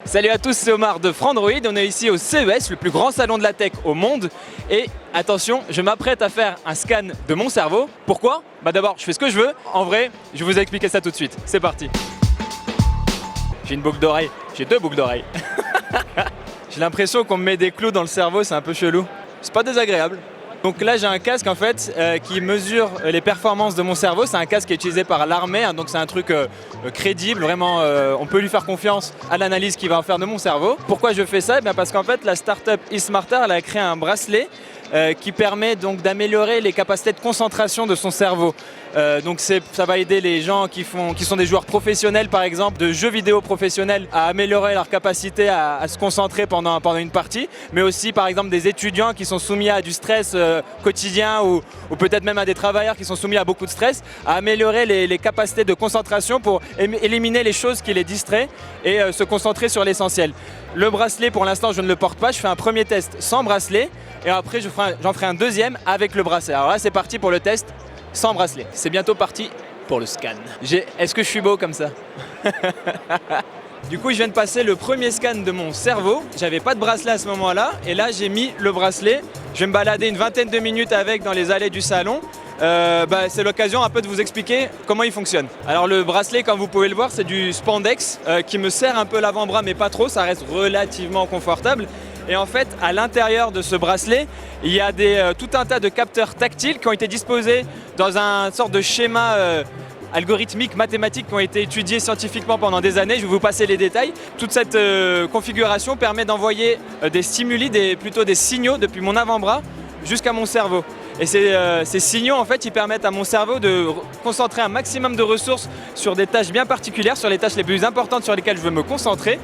Salut à tous, c'est Omar de Frandroid. On est ici au CES, le plus grand salon de la tech au monde. Et attention, je m'apprête à faire un scan de mon cerveau. Pourquoi? Bah d'abord, je fais ce que je veux. En vrai, je vais vous expliquer ça tout de suite. C'est parti. J'ai une boucle d'oreille. J'ai deux boucles d'oreille. J'ai l'impression qu'on me met des clous dans le cerveau, c'est un peu chelou. C'est pas désagréable. Donc là j'ai un casque en fait qui mesure les performances de mon cerveau. C'est un casque qui est utilisé par l'armée, hein, donc c'est un truc crédible, vraiment on peut lui faire confiance à l'analyse qu'il va en faire de mon cerveau. Pourquoi je fais ça? Eh bien parce qu'en fait la startup eSmarter elle a créé un bracelet qui permet donc d'améliorer les capacités de concentration de son cerveau. Donc ça va aider les gens qui sont des joueurs professionnels par exemple, de jeux vidéo professionnels, à améliorer leur capacité à se concentrer pendant une partie, mais aussi par exemple des étudiants qui sont soumis à du stress quotidien ou peut-être même à des travailleurs qui sont soumis à beaucoup de stress, à améliorer les capacités de concentration pour éliminer les choses qui les distraient et se concentrer sur l'essentiel. Le bracelet pour l'instant je ne le porte pas, je fais un premier test sans bracelet et après j'en ferai un deuxième avec le bracelet. Alors là c'est parti pour le test sans bracelet. C'est bientôt parti pour le scan. Est-ce que je suis beau comme ça? Du coup je viens de passer le premier scan de mon cerveau. J'avais pas de bracelet à ce moment-là et là j'ai mis le bracelet. Je vais me balader une vingtaine de minutes avec dans les allées du salon. C'est l'occasion un peu de vous expliquer comment il fonctionne. Alors le bracelet, comme vous pouvez le voir, c'est du spandex qui me serre un peu l'avant-bras mais pas trop, ça reste relativement confortable. Et en fait, à l'intérieur de ce bracelet, il y a tout un tas de capteurs tactiles qui ont été disposés dans un sorte de schéma algorithmique, mathématique, qui ont été étudiés scientifiquement pendant des années. Je vais vous passer les détails. Toute cette configuration permet d'envoyer des stimuli, plutôt des signaux depuis mon avant-bras jusqu'à mon cerveau. Et ces signaux, en fait, ils permettent à mon cerveau de concentrer un maximum de ressources sur des tâches bien particulières, sur les tâches les plus importantes sur lesquelles je veux me concentrer.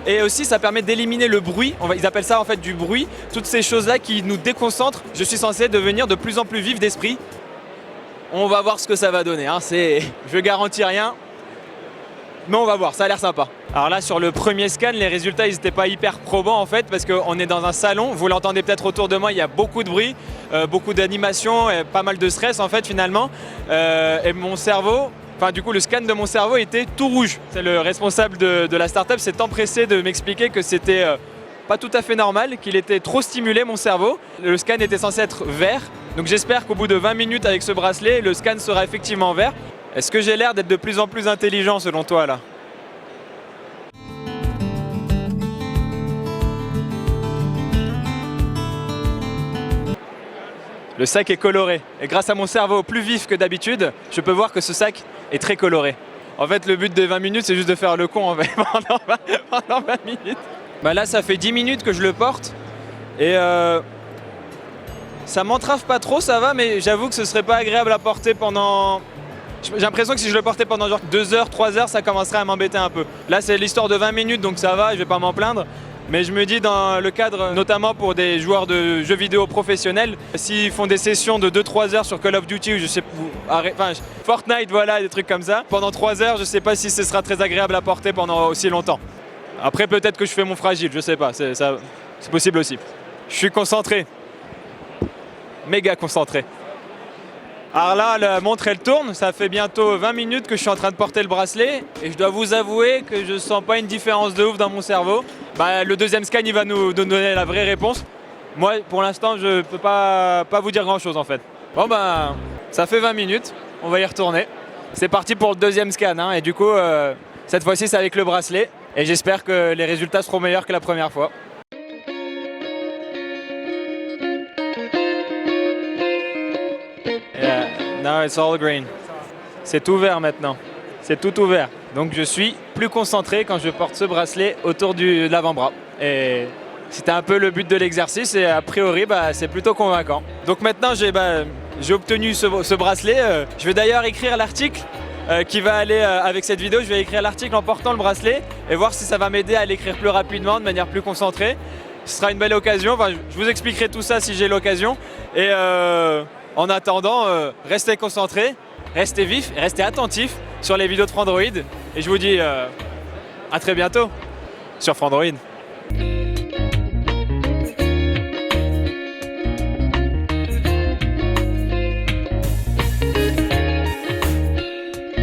Et aussi, ça permet d'éliminer le bruit. Ils appellent ça en fait du bruit. Toutes ces choses-là qui nous déconcentrent. Je suis censé devenir de plus en plus vif d'esprit. On va voir ce que ça va donner. Hein. Je garantis rien. Mais on va voir, ça a l'air sympa. Alors là, sur le premier scan, les résultats, ils n'étaient pas hyper probants en fait, parce qu'on est dans un salon. Vous l'entendez peut-être autour de moi, il y a beaucoup de bruit, beaucoup d'animation, et pas mal de stress en fait finalement. Et mon cerveau... Enfin, du coup, le scan de mon cerveau était tout rouge. C'est le responsable de la startup s'est empressé de m'expliquer que c'était pas tout à fait normal, qu'il était trop stimulé mon cerveau. Le scan était censé être vert. Donc j'espère qu'au bout de 20 minutes avec ce bracelet, le scan sera effectivement vert. Est-ce que j'ai l'air d'être de plus en plus intelligent selon toi là ? Le sac est coloré et grâce à mon cerveau plus vif que d'habitude, je peux voir que ce sac est très coloré. En fait, le but des 20 minutes, c'est juste de faire le con en fait, pendant 20 minutes. Bah là, ça fait 10 minutes que je le porte et ça m'entrave pas trop, ça va, mais j'avoue que ce serait pas agréable à porter pendant... J'ai l'impression que si je le portais pendant genre 2 heures, 3 heures, ça commencerait à m'embêter un peu. Là, c'est l'histoire de 20 minutes, donc ça va, je vais pas m'en plaindre. Mais je me dis dans le cadre, notamment pour des joueurs de jeux vidéo professionnels, s'ils font des sessions de 2-3 heures sur Call of Duty ou je sais Fortnite, voilà, des trucs comme ça, pendant 3 heures, je sais pas si ce sera très agréable à porter pendant aussi longtemps. Après, peut-être que je fais mon fragile, je sais pas, c'est possible aussi. Je suis concentré, méga concentré. Alors là, la montre elle tourne, ça fait bientôt 20 minutes que je suis en train de porter le bracelet et je dois vous avouer que je sens pas une différence de ouf dans mon cerveau. Le deuxième scan il va nous donner la vraie réponse. Moi pour l'instant je peux pas vous dire grand chose en fait. Bon ça fait 20 minutes, on va y retourner. C'est parti pour le deuxième scan hein, et du coup cette fois-ci c'est avec le bracelet et j'espère que les résultats seront meilleurs que la première fois. Now it's all green. C'est ouvert maintenant. C'est tout ouvert. Donc je suis plus concentré quand je porte ce bracelet autour de l'avant-bras. Et c'était un peu le but de l'exercice et a priori c'est plutôt convaincant. Donc maintenant j'ai obtenu ce bracelet. Je vais d'ailleurs écrire l'article qui va aller avec cette vidéo. Je vais écrire l'article en portant le bracelet et voir si ça va m'aider à l'écrire plus rapidement, de manière plus concentrée. Ce sera une belle occasion. Je vous expliquerai tout ça si j'ai l'occasion. Et en attendant, restez concentrés, restez vifs et restez attentifs sur les vidéos de Frandroid. Et je vous dis à très bientôt sur Frandroid.